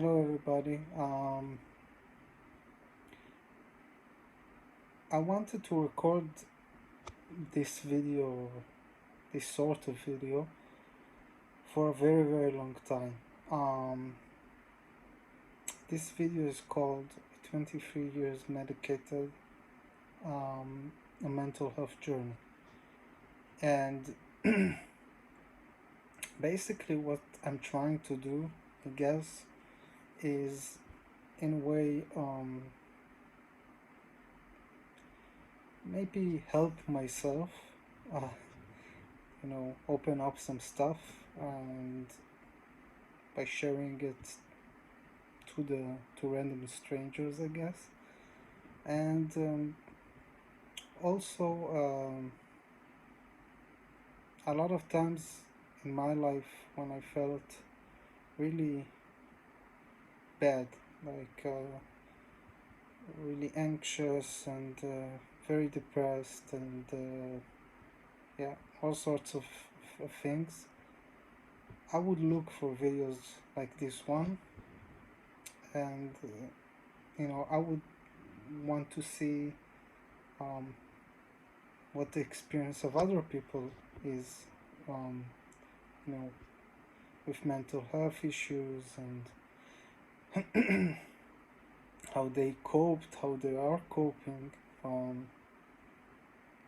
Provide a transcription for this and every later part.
Hello everybody. I wanted to record this video, this sort of video, for a very very long time. Um, this video is called 23 Years Medicated, a Mental Health Journey. And basically what I'm trying to do, I guess, is in a way maybe help myself, uh, open up some stuff, and by sharing it to random strangers, I guess. And also, a lot of times in my life when I felt really bad, like really anxious and very depressed, and yeah, all sorts of things, I would look for videos like this one, and I would want to see um, what the experience of other people is, um, you know, with mental health issues, and how they coped, how they are coping,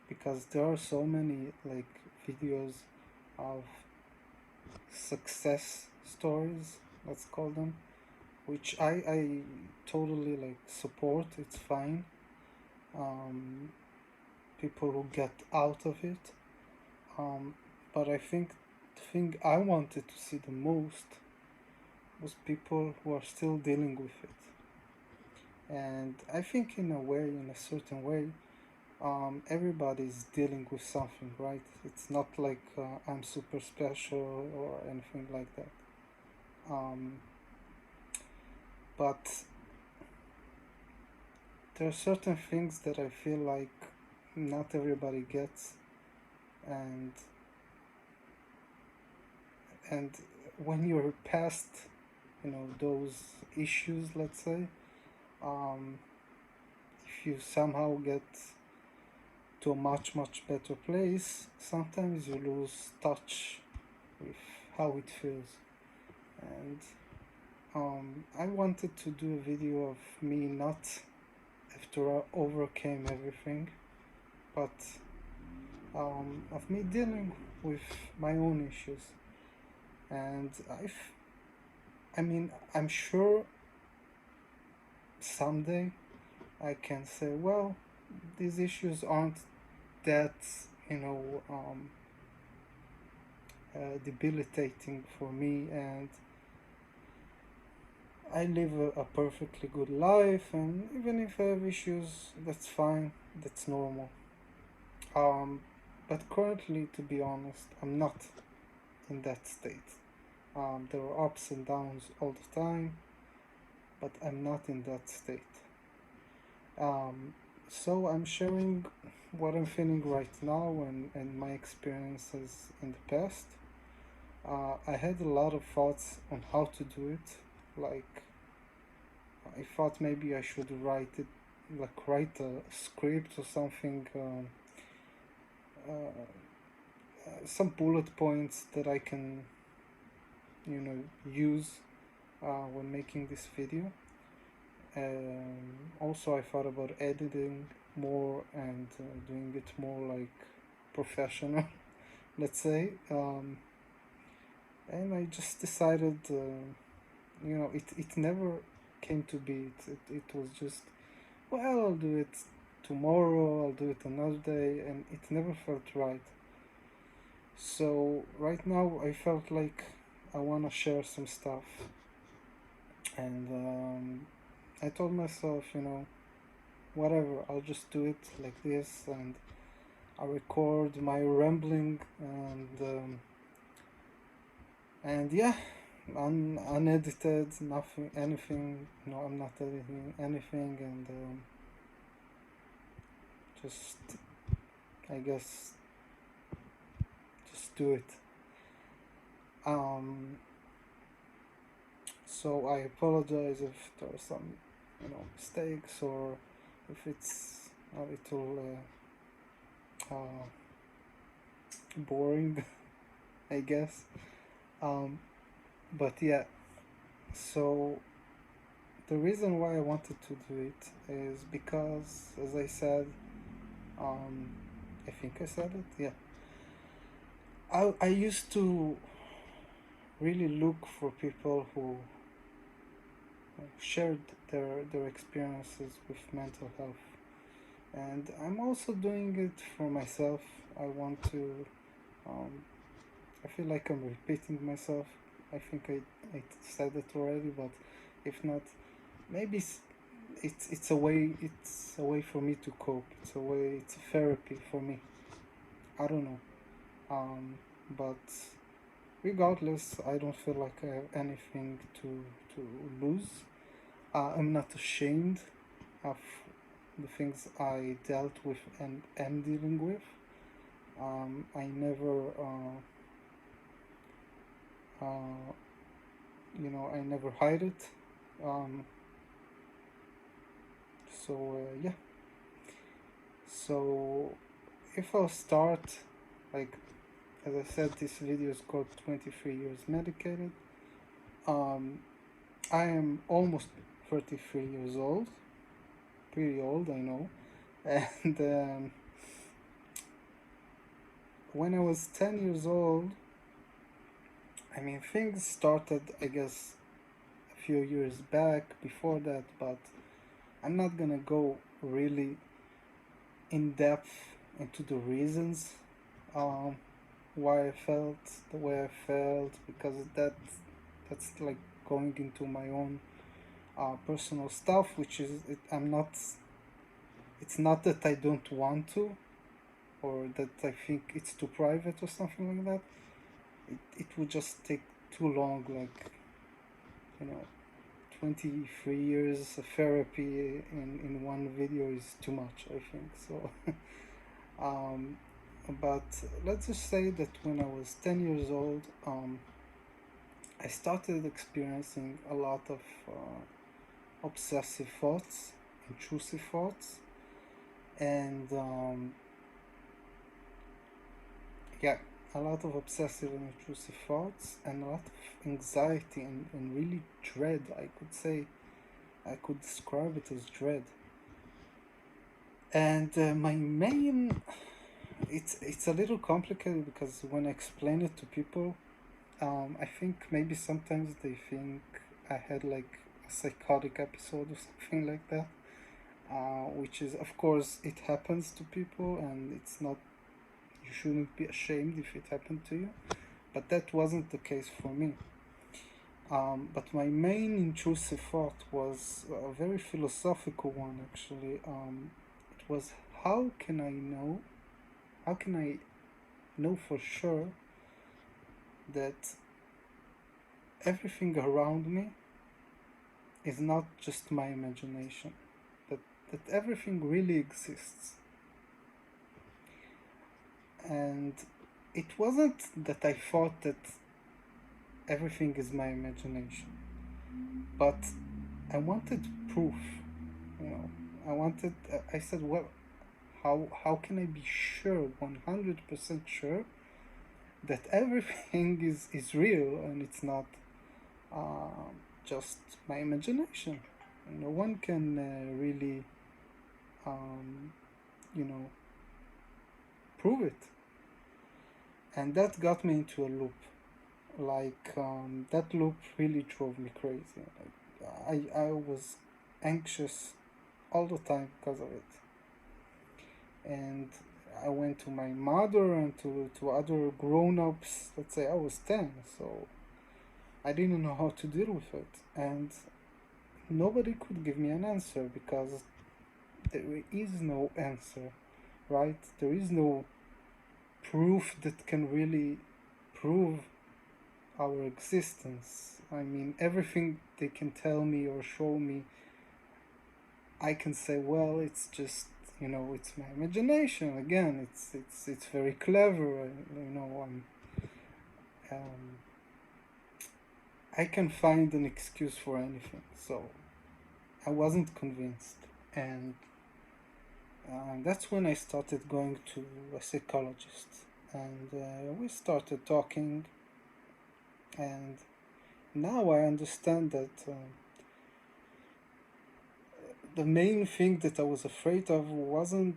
because there are so many like videos of success stories, let's call them, which I totally like support. It's fine. Um, People who get out of it. Um, but I think the thing I wanted to see the most was people who are still dealing with it. And I think in a way, in a certain way, everybody's dealing with something, right? It's not like I'm super special or anything like that. Um, but there are certain things that I feel like not everybody gets, and and when you're past, those issues, let's say, um, if you somehow get to a much much better place, sometimes you lose touch with how it feels. And I wanted to do a video of me not after I overcame everything, but of me dealing with my own issues. And I'm sure someday I can say, well, these issues aren't that, you know, um, debilitating for me, and I live a perfectly good life, and even if I have issues, that's fine, that's normal. Um, but currently, to be honest, I'm not in that state. There are ups and downs all the time, but I'm not in that state. Um, so I'm sharing what I'm feeling right now, and my experiences in the past. I had a lot of thoughts on how to do it. Like, I thought maybe I should write a script or something, some bullet points that I can, use when making this video. Also, I thought about editing more and doing it more like professional, let's say. And I just decided, it never came to be. It was just, well, I'll do it tomorrow, I'll do it another day, and it never felt right. So, right now, I felt like I want to share some stuff. And I told myself, whatever, I'll just do it like this, and I record my rambling, and yeah, unedited, nothing, anything. No, I'm not editing anything, and just, I guess, just do it. Um, So I apologize if there are some, mistakes, or if it's a little boring, I guess. Um, but yeah, so the reason why I wanted to do it is because, as I said, um, I think I said it, yeah. I used to really look for people who shared their experiences with mental health, and I'm also doing it for myself. I want to. Um, I feel like I'm repeating myself. I think I said it already, but if not, maybe it's a way for me to cope. It's a therapy for me. I don't know. But regardless, I don't feel like I have anything to lose. I'm not ashamed of the things I dealt with and am dealing with. I never, uh, I never hide it. Um, yeah. So if I'll start, like as I said, this video is called 23 Years Medicated. Um, I am almost 33 years old. Pretty old, I know. And when I was 10 years old, I mean, things started, I guess, a few years back before that, but I'm not gonna go really in depth into the reasons um, why I felt the way I felt, because that's like going into my own personal stuff, which is I'm not. It's not that I don't want to, or that I think it's too private or something like that. It would just take too long. Like, you know, 23 years of therapy in one video is too much, I think. So, um, but let's just say that when I was 10 years old, I started experiencing a lot of obsessive thoughts, intrusive thoughts, and yeah, a lot of obsessive and intrusive thoughts, and a lot of anxiety and really dread. I could say, I could describe it as dread. And my main, it's a little complicated because when I explain it to people, I think maybe sometimes they think I had like a psychotic episode or something like that, which is, of course, it happens to people, and it's not, you shouldn't be ashamed if it happened to you, but that wasn't the case for me. But my main intrusive thought was a very philosophical one, actually. It was, how can I know? How can I know for sure that everything around me is not just my imagination? That everything really exists. And it wasn't that I thought that everything is my imagination, but I wanted proof. You know, I said, well, how can I be sure, 100% sure, that everything is real and it's not uh, just my imagination? No one can really, um, you know, prove it. And that got me into a loop. Like, that loop really drove me crazy. Like, I was anxious all the time because of it. And I went to my mother and to other grown-ups. Let's say I was 10, so I didn't know how to deal with it. And nobody could give me an answer because there is no answer, right? There is no proof that can really prove our existence. I mean, everything they can tell me or show me, I can say, well, it's just, it's my imagination. Again, it's very clever. Um, I can find an excuse for anything. So I wasn't convinced, and that's when I started going to a psychologist, and we started talking, and now I understand that the main thing that I was afraid of wasn't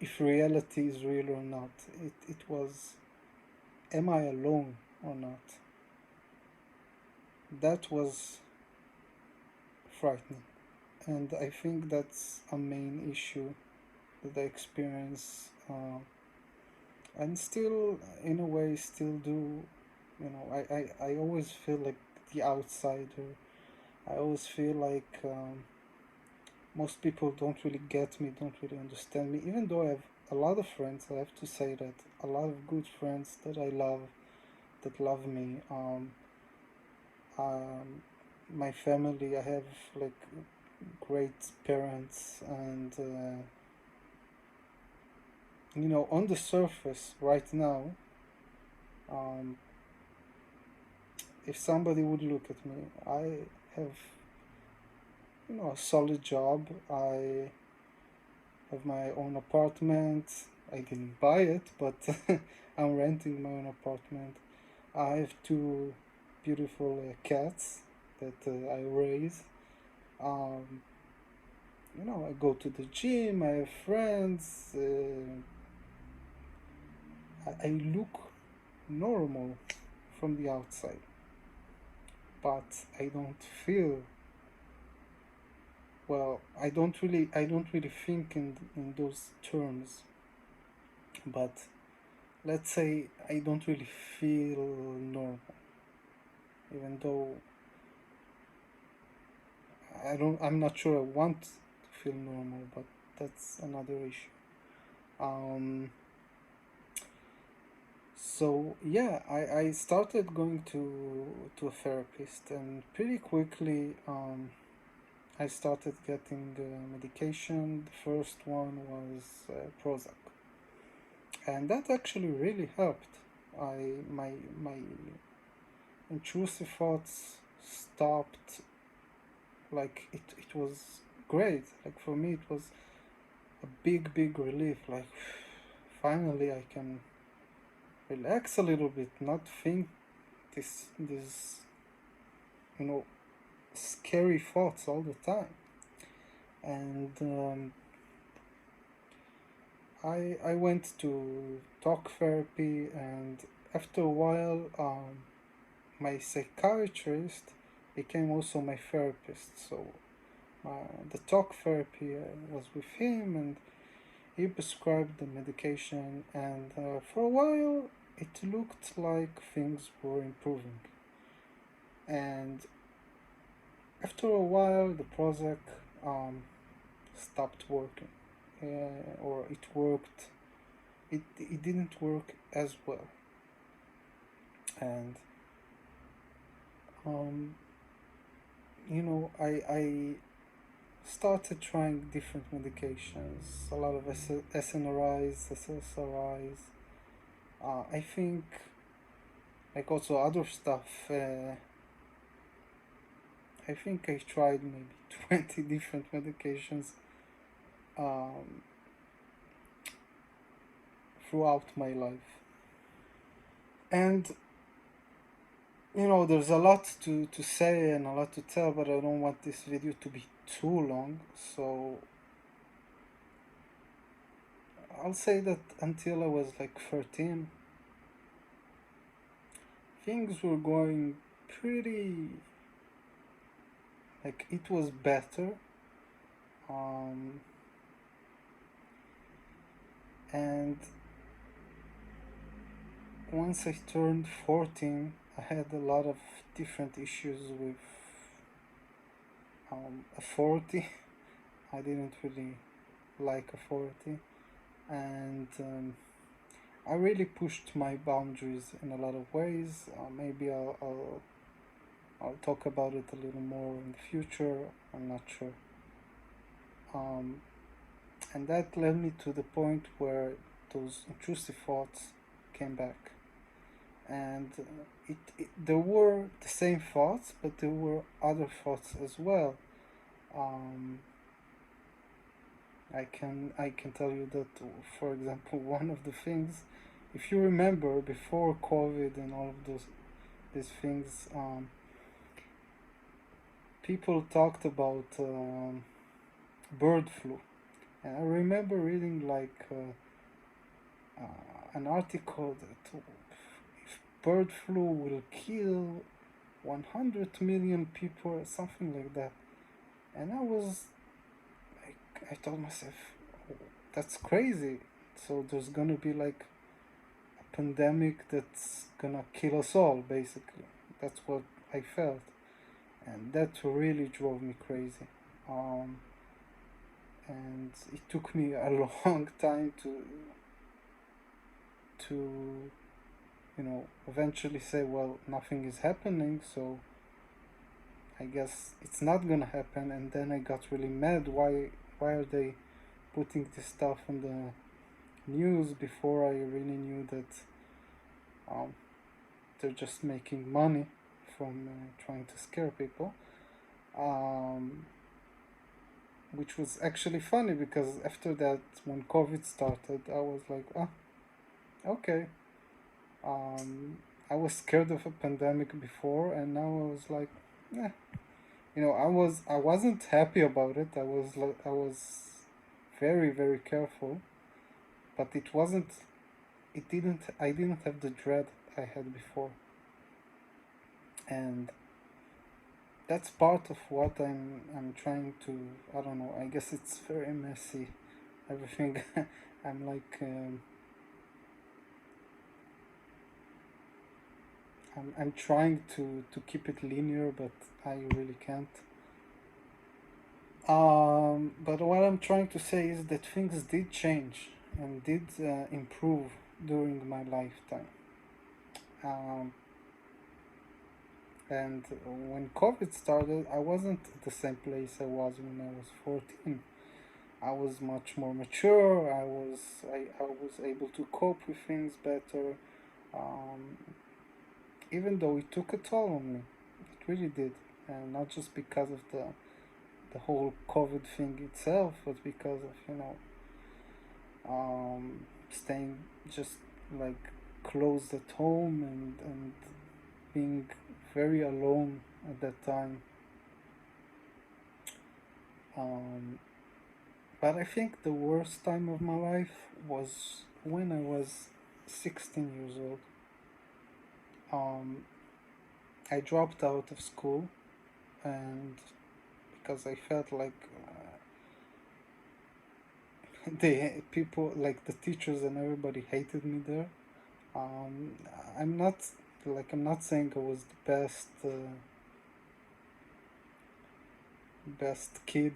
if reality is real or not. It was, am I alone or not? That was frightening. And I think that's a main issue that I experience, and still, in a way, still do. I always feel like the outsider. I always feel like most people don't really get me, don't really understand me, even though I have a lot of friends. I have to say that a lot of good friends that I love, that love me. Um, my family, I have like great parents, and on the surface right now, um, if somebody would look at me, I have a solid job. I have my own apartment. I didn't buy it, but I'm renting my own apartment. I have two beautiful cats that I raise. Um, I go to the gym. I have friends. I look normal from the outside, but I don't feel well. I don't really think in those terms. But let's say I don't really feel normal, even though I'm not sure I want to feel normal, but that's another issue. Um, so yeah, I started going to a therapist, and pretty quickly I started getting medication. The first one was Prozac, and that actually really helped. My intrusive thoughts stopped. Like it was great. Like for me, it was a big relief. Like finally, I can relax a little bit, not think this you know scary thoughts all the time. And I went to talk therapy, and after a while, my psychiatrist became also my therapist. So the talk therapy was with him, and he prescribed the medication, and for a while it looked like things were improving. And after a while, the Prozac stopped working, or it worked. It didn't work as well, and um, I started trying different medications, a lot of SNRIs, SSRIs. I think like also other stuff. I think I tried maybe 20 different medications um, throughout my life. And there's a lot to say and a lot to tell, but I don't want this video to be too long. So I'll say that until I was like 13, things were going pretty, like it was better. Um, and once I turned 14, I had a lot of different issues with authority. I didn't really like authority, and I really pushed my boundaries in a lot of ways. Maybe I'll talk about it a little more in the future. I'm not sure. Um, and that led me to the point where those intrusive thoughts came back. and there were the same thoughts, but there were other thoughts as well. Um, I can tell you that, for example, one of the things, if you remember before COVID and all of these things, people talked about bird flu, and I remember reading like an article that if bird flu will kill 100 million people or something like that, and I was like, I told myself, oh, that's crazy. So there's gonna be like a pandemic that's gonna kill us all, basically. That's what I felt, and that really drove me crazy. Um, and it took me a long time to eventually say, well, nothing is happening, so I guess it's not gonna happen. And then I got really mad. Why are they putting this stuff on the news before I really knew that um, they're just making money from trying to scare people? Um, which was actually funny because after that, when COVID started, I was like, ah, okay. Um, I was scared of a pandemic before, and now I was like, yeah, I wasn't happy about it. I was very very careful, but I didn't have the dread I had before, and that's part of what I'm trying to. I don't know. I guess it's very messy. Everything. I'm like I'm trying to keep it linear, but I really can't. But what I'm trying to say is that things did change and did improve during my lifetime. Um, and when COVID started, I wasn't at the same place I was when I was 14. I was much more mature. I was able to cope with things better. Um, Even though it took a toll on me, it really did, and not just because of the whole COVID thing itself, but because of staying just like closed at home and being very alone at that time. Um, but I think the worst time of my life was when I was 16 years old. Um, I dropped out of school, and because I felt like the people, like the teachers and everybody, hated me there. Um, I'm not I'm not saying I was the best kid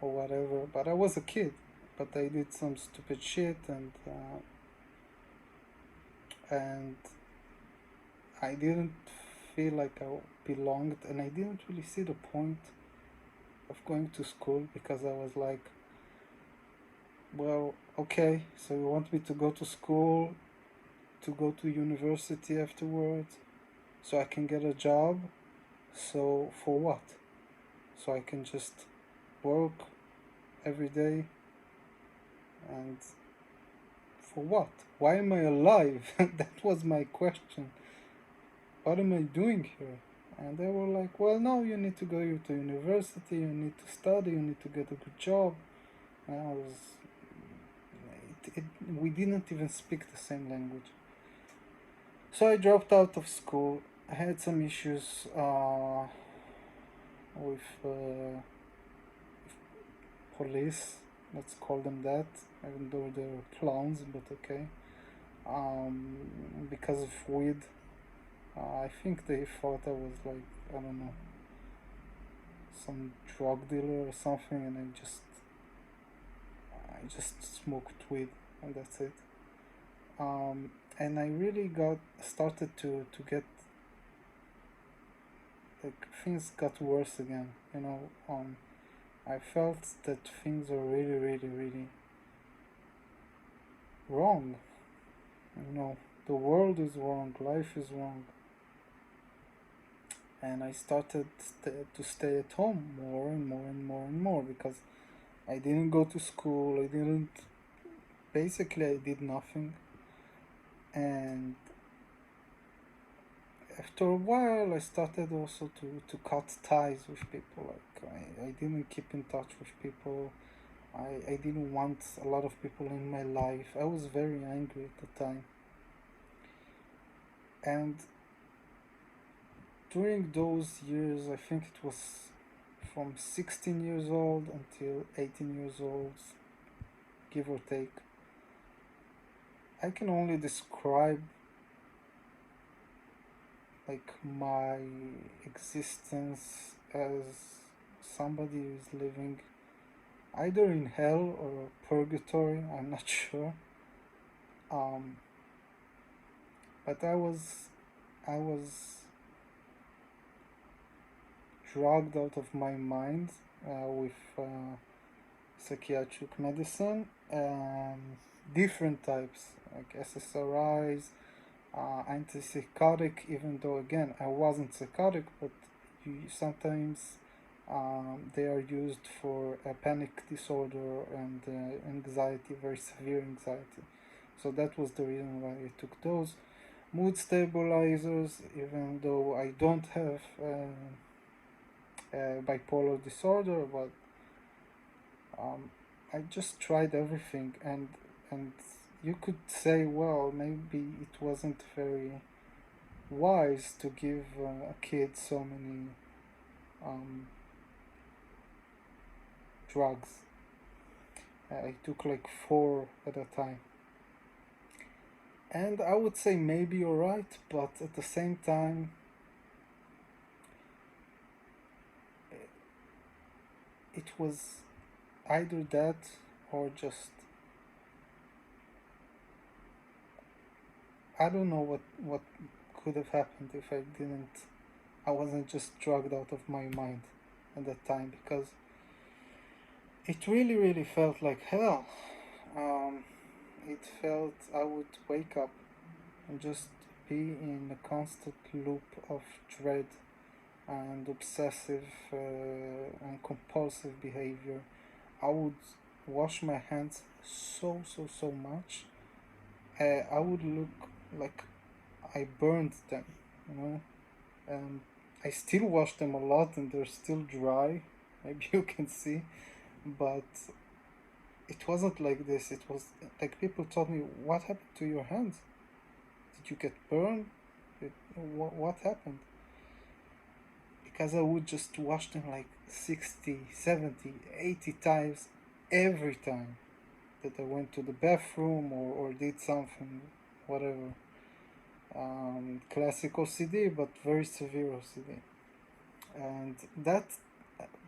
or whatever, but I was a kid. But I did some stupid shit, and I didn't feel like I belonged, and I didn't really see the point of going to school because I was like, well, okay, so you want me to go to school, to go to university afterwards, so I can get a job. So for what? So I can just work every day, and for what? Why am I alive? That was my question. What am I doing here? And they were like, well, no, you need to go to university, you need to study, you need to get a good job. And I was, we didn't even speak the same language. So I dropped out of school. I had some issues with police, let's call them that, even though they're clowns, but okay. Because of weed. I think they thought I was like, I don't know, some drug dealer or something, and I just smoked weed, and that's it. And I really got started to get, like, things got worse again. I felt that things are really, really, really wrong. You know, the world is wrong, life is wrong. And I started to stay at home more and more and more and more because I didn't go to school. I didn't. Basically, I did nothing. And after a while, I started also to cut ties with people. Like, I didn't keep in touch with people. I didn't want a lot of people in my life. I was very angry at the time. And during those years, I think it was from 16 years old until 18 years old, give or take, I can only describe like my existence as somebody who is living either in hell or purgatory, I'm not sure. Um, but I was drugged out of my mind with psychiatric medicine, different types like SSRIs, antipsychotic, even though again I wasn't psychotic, but sometimes they are used for a panic disorder and anxiety, very severe anxiety. So that was the reason why I took those. Mood stabilizers, even though I don't have bipolar disorder, but I just tried everything, and you could say, well, maybe it wasn't very wise to give a kid so many um, drugs. I took like four at a time, and I would say maybe you're right, but at the same time, it was either that or just I don't know what could have happened if I wasn't just drugged out of my mind at that time, because it really felt like hell. Um, it felt I would wake up and just be in a constant loop of dread and obsessive and compulsive behavior. I would wash my hands so much. I would look like I burned them, you know. And I still wash them a lot, and they're still dry. Maybe you can see, but it wasn't like this. It was like people told me, "What happened to your hands? Did you get burned? What happened?" Because I would just wash them like 60, 70, 80 times every time that I went to the bathroom or did something, whatever. Classic OCD, but very severe OCD. And that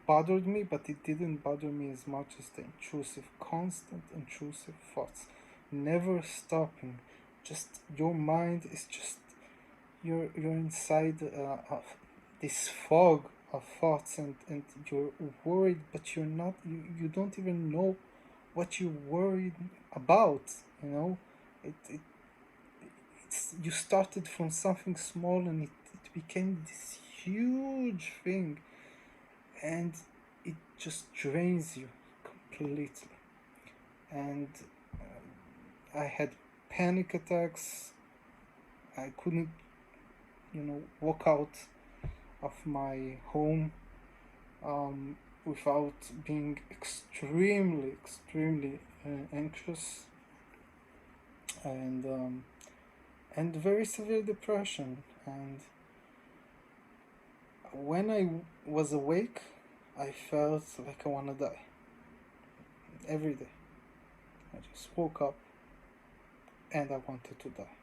bothered me, but it didn't bother me as much as the intrusive, constant intrusive thoughts, never stopping. Just your mind is just you're inside this fog of thoughts, and you're worried, but you don't even know what you're worried about. You know, it it's you started from something small, and it became this huge thing, and it just drains you completely. And I had panic attacks. I couldn't, walk out of my home without being extremely anxious, and very severe depression. And when I was awake, I felt like I want to die every day. I just woke up and I wanted to die.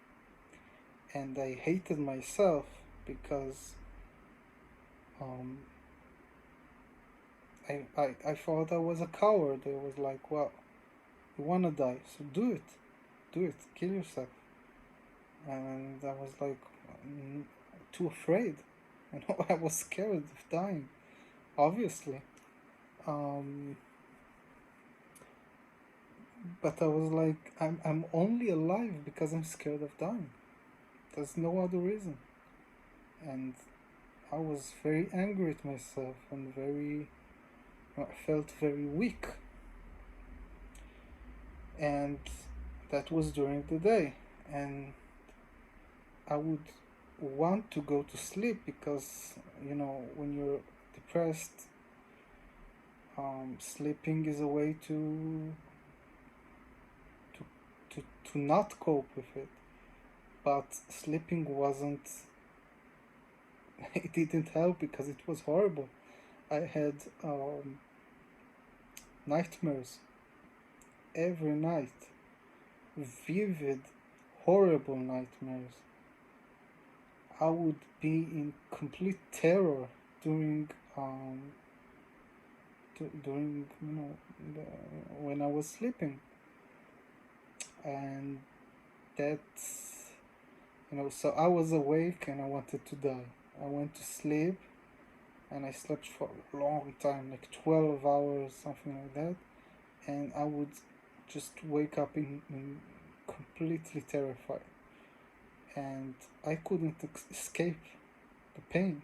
And I hated myself because um, I thought I was a coward. I was like, well, you want to die, so do it, kill yourself. And I was like, too afraid. I was scared of dying, obviously. Um, but I was like, I'm only alive because I'm scared of dying. There's no other reason. And I was very angry at myself and I felt very weak. And that was during the day. And I would want to go to sleep because, when you're depressed, sleeping is a way to, to not cope with it. But sleeping wasn't, it didn't help because it was horrible. I had nightmares every night, vivid, horrible nightmares. I would be in complete terror during during the, when I was sleeping, and that's so I was awake and I wanted to die. I went to sleep and I slept for a long time, like 12 hours, something like that, and I would just wake up in completely terrified, and I couldn't escape the pain.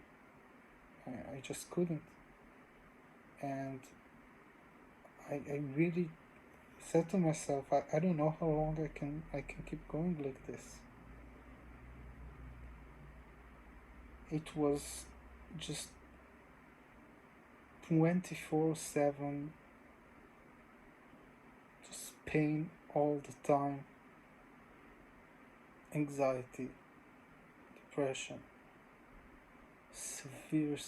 I just couldn't, and I really said to myself, I don't know how long I can keep going like this. It was just 24/7, just pain all the time, anxiety, depression, severe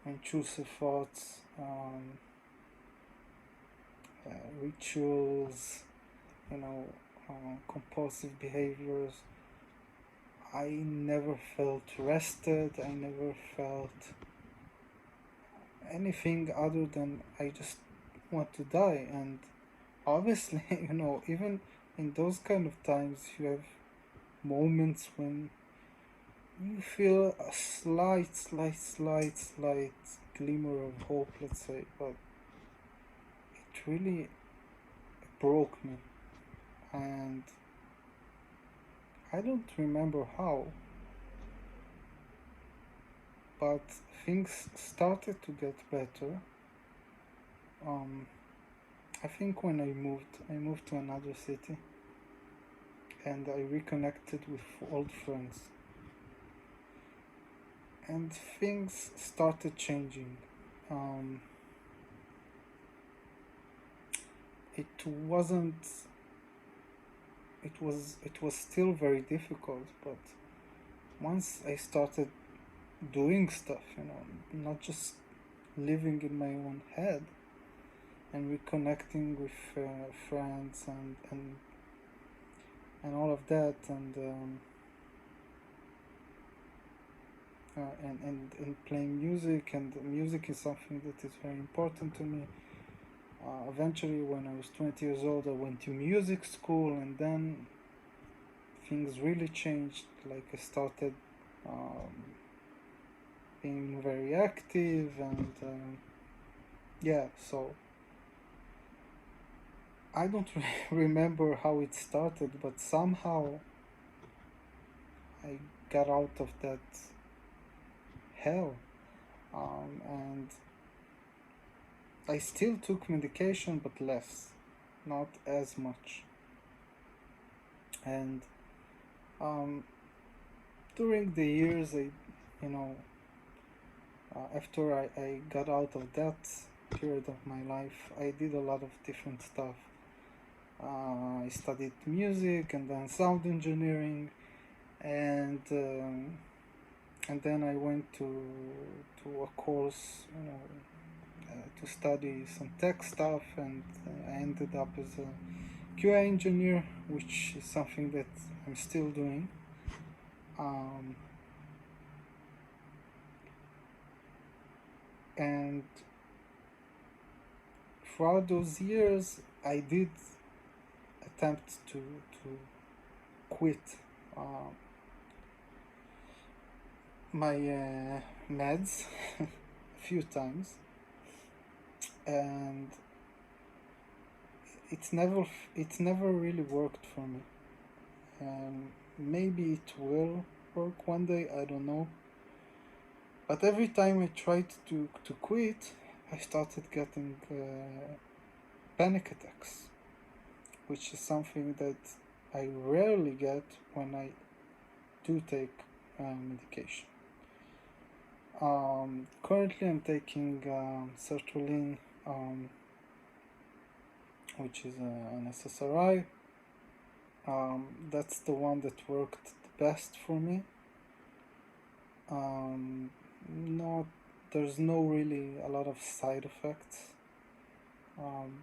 intrusive thoughts, rituals, compulsive behaviors. I never felt rested. I never felt anything other than I just want to die. And obviously, even in those kind of times, you have moments when you feel a slight glimmer of hope, let's say, but it really broke me. And I don't remember how, but things started to get better. I think when I moved to another city, and I reconnected with old friends, and things started changing. It wasn't. It was still very difficult, but once I started doing stuff, not just living in my own head, and reconnecting with friends and all of that, and playing music, and music is something that is very important to me. Eventually, when I was 20 years old, I went to music school, and then things really changed. Like I started being very active, and so I don't remember how it started, but somehow I got out of that hell, and I still took medication, but less, not as much. And during the years, after I got out of that period of my life, I did a lot of different stuff. I studied music and then sound engineering, and then I went to a course, to study some tech stuff, and I ended up as a QA engineer, which is something that I'm still doing. And throughout those years, I did attempt to quit my meds a few times, and it's never really worked for me. and maybe it will work one day, I don't know. But every time I tried to quit, I started getting panic attacks, which is something that I rarely get when I do take medication. Currently, I'm taking sertraline, which is an SSRI. That's the one that worked the best for me. Not There's no really a lot of side effects. Um,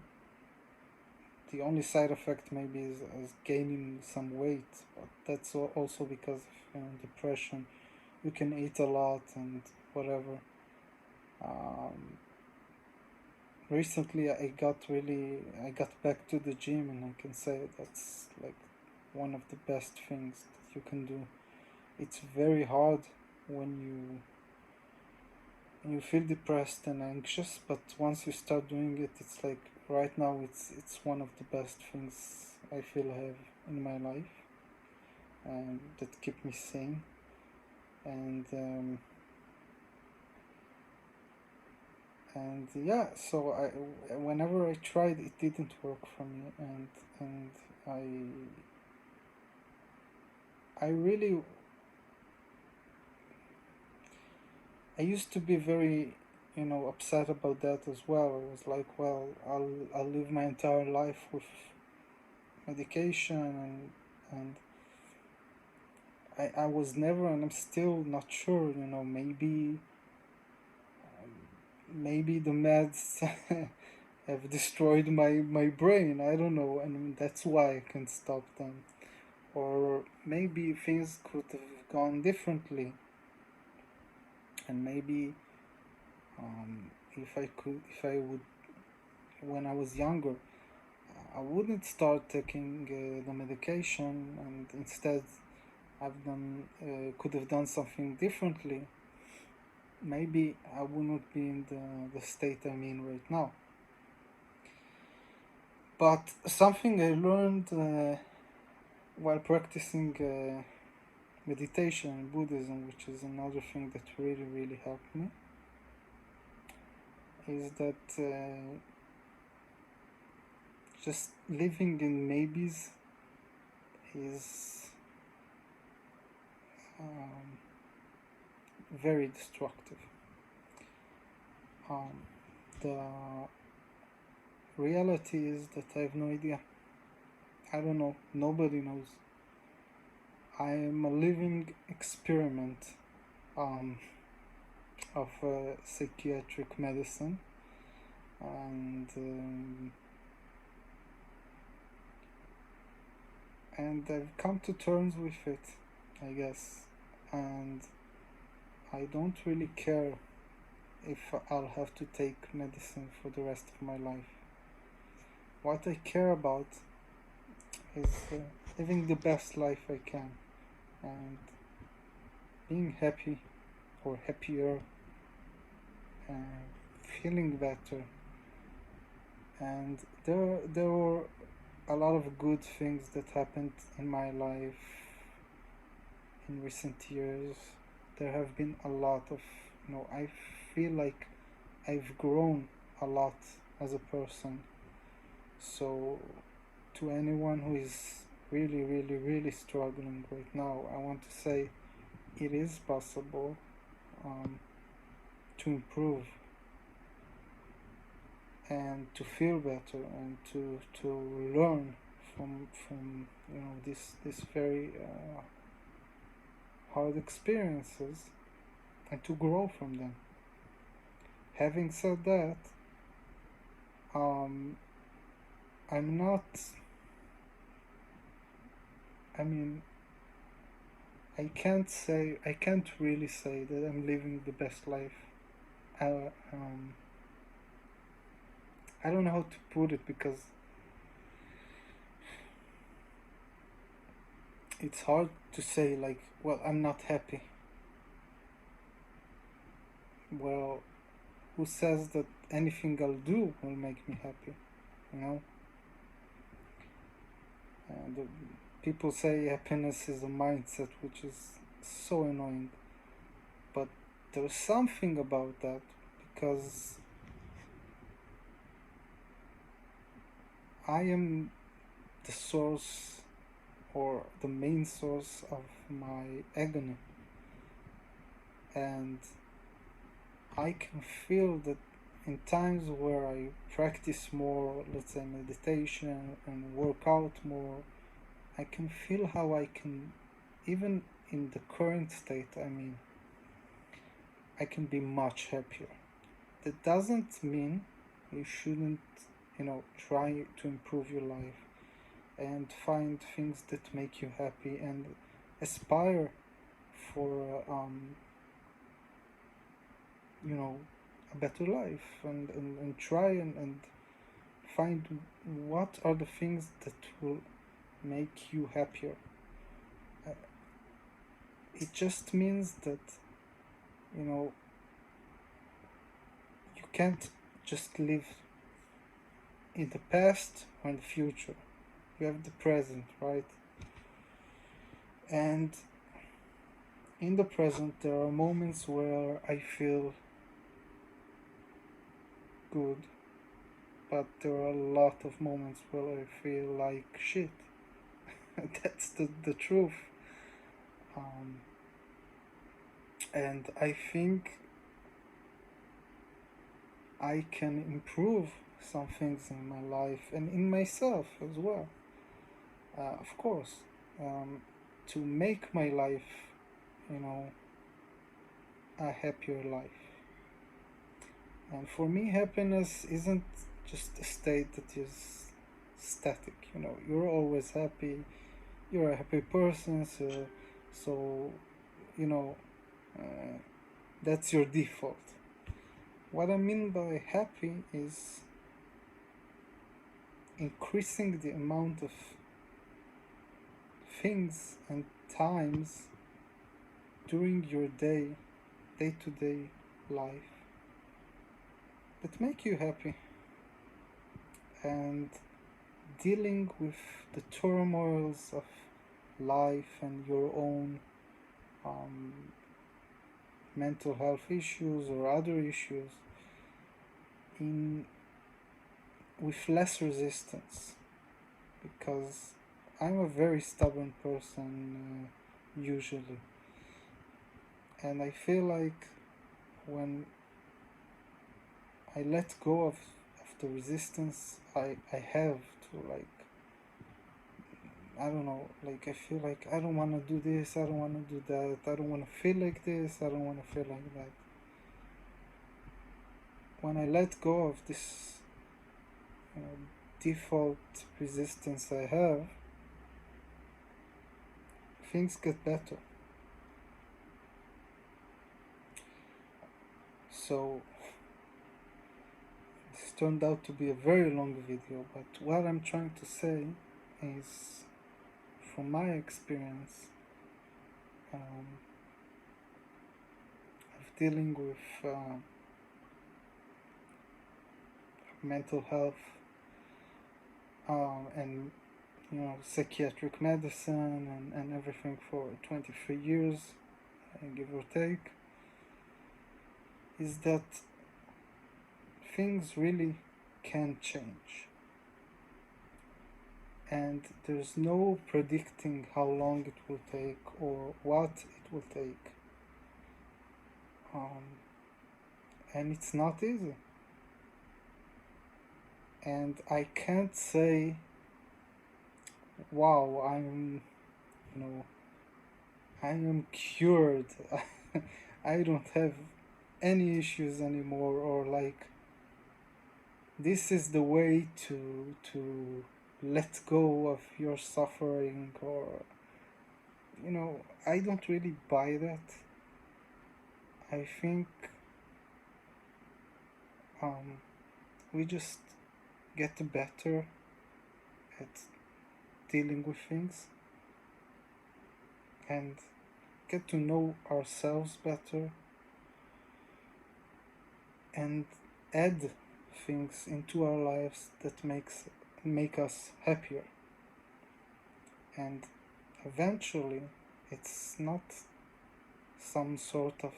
the only side effect maybe is gaining some weight, but that's also because of depression. You can eat a lot and whatever. Um, Recently, I got back to the gym, and I can say that's like one of the best things that you can do. It's very hard when you feel depressed and anxious, but once you start doing it, it's like right now it's one of the best things I feel I have in my life, and that keep me sane. And yeah, so whenever I tried, it didn't work for me, and I really I used to be very, upset about that as well. I was like, well, I'll live my entire life with medication, and I was never, and I'm still not sure. Maybe the meds have destroyed my brain. I don't know, and that's why I can't stop them. Or maybe things could have gone differently, and maybe if I would, when I was younger, I wouldn't start taking the medication, and instead could have done something differently. Maybe I would not be in the state I'm in right now. But something I learned while practicing meditation and Buddhism, which is another thing that really helped me, is that just living in maybes is um, very destructive. Um, the reality is that I have no idea. I don't know. Nobody knows. I am a living experiment um, of psychiatric medicine, and I've come to terms with it, I guess, and I don't really care if I'll have to take medicine for the rest of my life. What I care about is living the best life I can and being happy or happier and feeling better. And there were a lot of good things that happened in my life in recent years. There have been a lot of, I feel like I've grown a lot as a person. So, to anyone who is really struggling right now, I want to say it is possible to improve and to feel better and to learn from this very hard experiences and to grow from them. Having said that, um, I'm not. I mean, I can't really say that I'm living the best life. Uh, um, I don't know how to put it because it's hard to say, like, well, I'm not happy. Well, who says that anything I'll do will make me happy, you know? And People say happiness is a mindset, which is so annoying. But there's something about that because I am the source or the main source of my agony, and I can feel that in times where I practice more, let's say meditation, and work out more, I can feel how I can, even in the current state, I can be much happier. That doesn't mean you shouldn't, try to improve your life and find things that make you happy and aspire for, a better life, and try and find what are the things that will make you happier. Uh, it just means that, you know, you can't just live in the past or in the future. You have the present, right? And in the present, there are moments where I feel good, but there are a lot of moments where I feel like shit. That's the truth. Um, and I think I can improve some things in my life and in myself as well. Of course, um, to make my life, you know, a happier life. And for me, happiness isn't just a state that is static. You're always happy. You're a happy person, so you know uh, that's your default. What I mean by happy is increasing the amount of things and times during your day-to-day life that make you happy, and dealing with the turmoils of life and your own um, mental health issues or other issues in with less resistance, because I'm a very stubborn person usually, and I feel like when I let go of the resistance I have to, like, I don't know, like I feel like I don't want to do this, I don't want to do that, I don't want to feel like this, I don't want to feel like that. When I let go of this uh, default resistance I have, things get better. So this turned out to be a very long video, but what I'm trying to say is, from my experience of dealing with mental health and psychiatric medicine and everything for 23 years, give or take, is that things really can change. And there's no predicting how long it will take or what it will take. And it's not easy. And I can't say, wow, you know, I am cured. I don't have any issues anymore, or like, this is the way to let go of your suffering, or I don't really buy that. I think we just get better at dealing with things and get to know ourselves better and add things into our lives that make us happier. and eventually it's not some sort of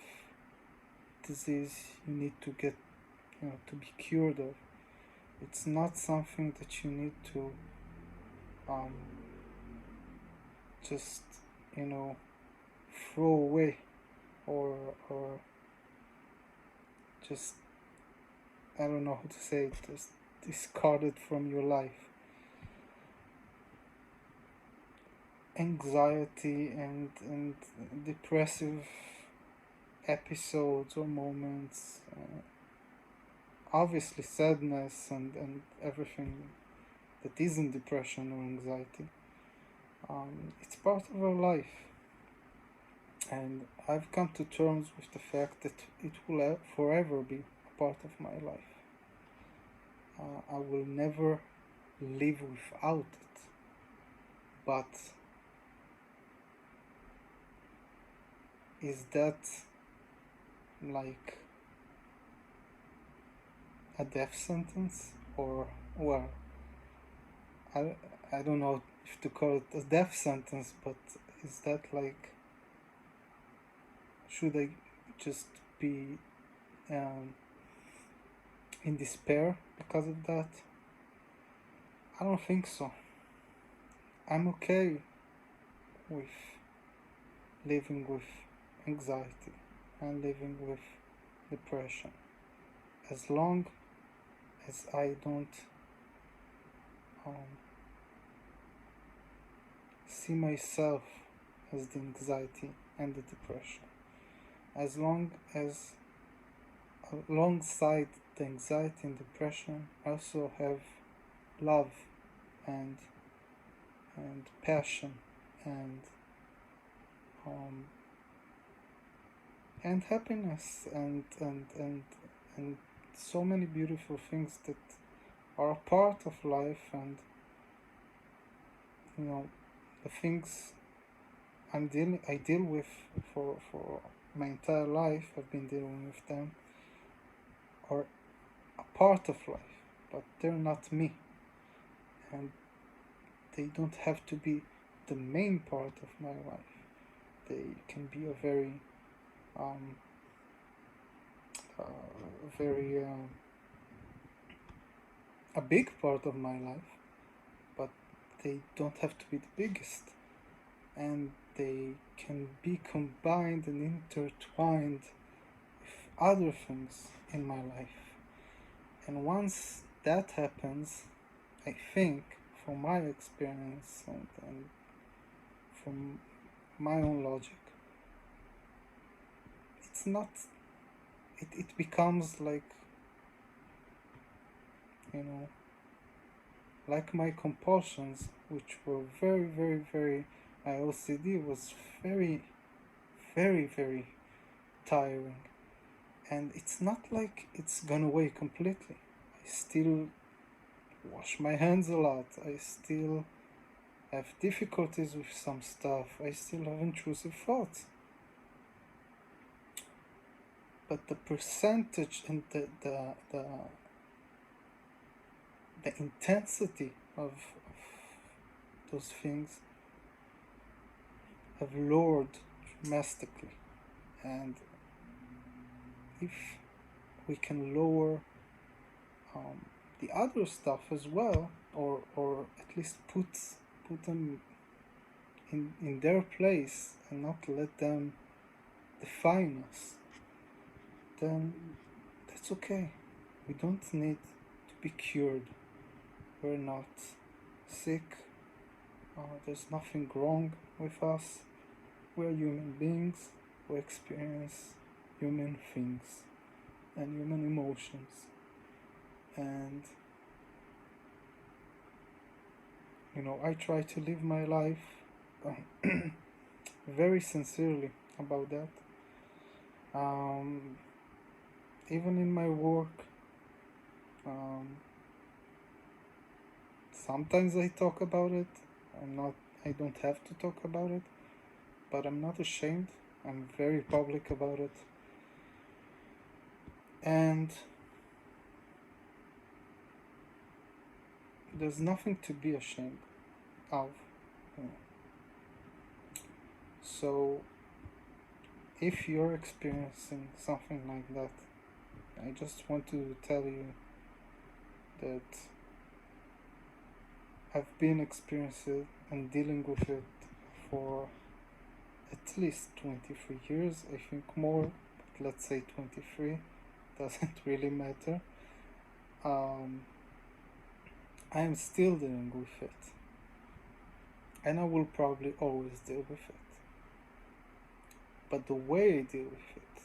disease you need to get, to be cured of. It's not something that you need to um, just, you know, throw away, or just, I don't know how to say it, just discard it from your life. Anxiety and depressive episodes or moments, obviously sadness and everything that isn't depression or anxiety. It's part of our life, and I've come to terms with the fact that it will forever be a part of my life. I will never live without it, but is that like a death sentence? Or, well, I, I don't know if to call it a death sentence, but is that like, should I just be in despair because of that? I don't think so. I'm okay with living with anxiety and living with depression, as long as I don't see myself as the anxiety and the depression. As long as alongside the anxiety and depression I also have love and passion and and happiness and so many beautiful things that are a part of life, and the things I deal with for my entire life. I've been dealing with them, are a part of life, but they're not me, and they don't have to be the main part of my life. They can be a very a big part of my life, but they don't have to be the biggest, and they can be combined and intertwined with other things in my life. And once that happens, I think, from my experience and from my own logic, it's not, it becomes like, like my compulsions, which were very, very, very, my OCD was very, very, very tiring. And it's not like it's gone away completely. I still wash my hands a lot. I still have difficulties with some stuff. I still have intrusive thoughts. But the percentage and the intensity of those things have lowered drastically. And if we can lower the other stuff as well, or at least put them in their place and not let them define us, then that's okay. We don't need to be cured. We're not sick. There's nothing wrong with us. We're human beings who experience human things and human emotions. And I try to live my life very sincerely about that. Even in my work, sometimes I talk about it. I don't have to talk about it, but I'm not ashamed. I'm very public about it. And there's nothing to be ashamed of. So if you're experiencing something like that, I just want to tell you that I've been experiencing and dealing with it for at least 23 years, I think more, but let's say 23, doesn't really matter. um, I am still dealing with it, and I will probably always deal with it, but the way I deal with it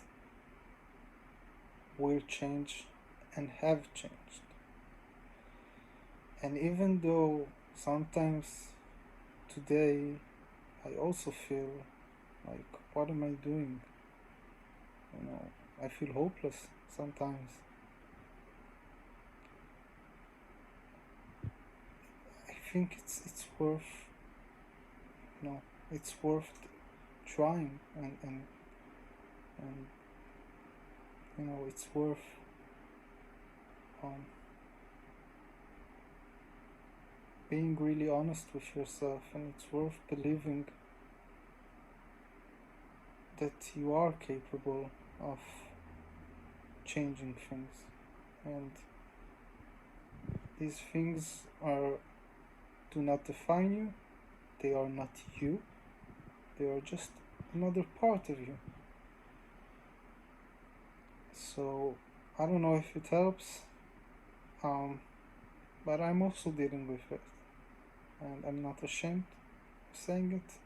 will change and have changed. And even though sometimes today I also feel like, what am I doing? I feel hopeless sometimes. I think it's worth, it's worth trying, and it's worth um, being really honest with yourself, and it's worth believing that you are capable of changing things, and these things do not define you. They are not you. They are just another part of you. So I don't know if it helps, but I'm also dealing with it, and I'm not ashamed of saying it.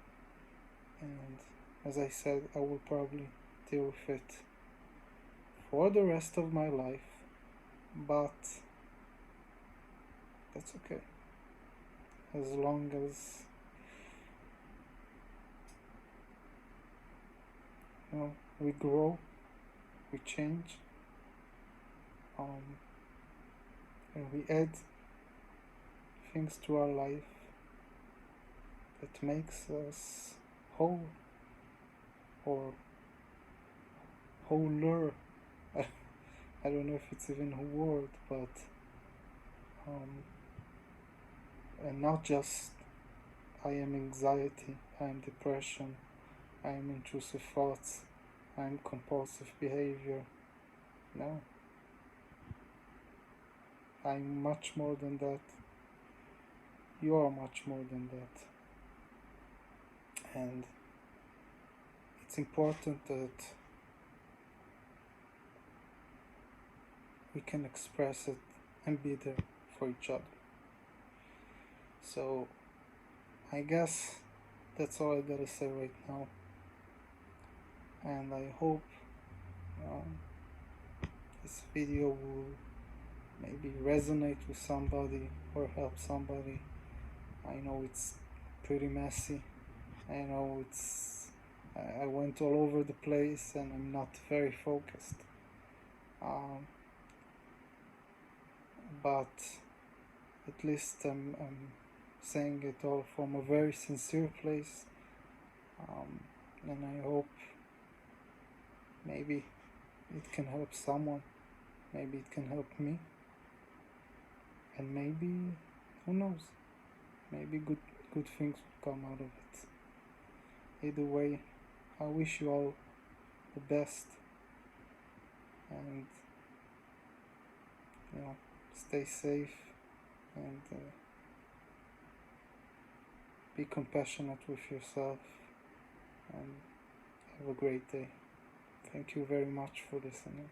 And as I said, I will probably deal with it for the rest of my life, but that's okay, as long as we grow, we change, and we add things to our life that makes us whole, or wholer. I don't know if it's even a word, but and not just I am anxiety, I am depression, I am intrusive thoughts, I am compulsive behavior. No, I'm much more than that. You are much more than that. And it's important that we can express it and be there for each other. So I guess that's all I gotta say right now. And I hope this video will maybe resonate with somebody or help somebody. I know it's pretty messy. I know I went all over the place and I'm not very focused. But at least I'm saying it all from a very sincere place. And I hope maybe it can help someone. Maybe it can help me. And maybe, who knows, maybe good things will come out of it. Either way, I wish you all the best, and stay safe, and be compassionate with yourself, and have a great day. Thank you very much for listening.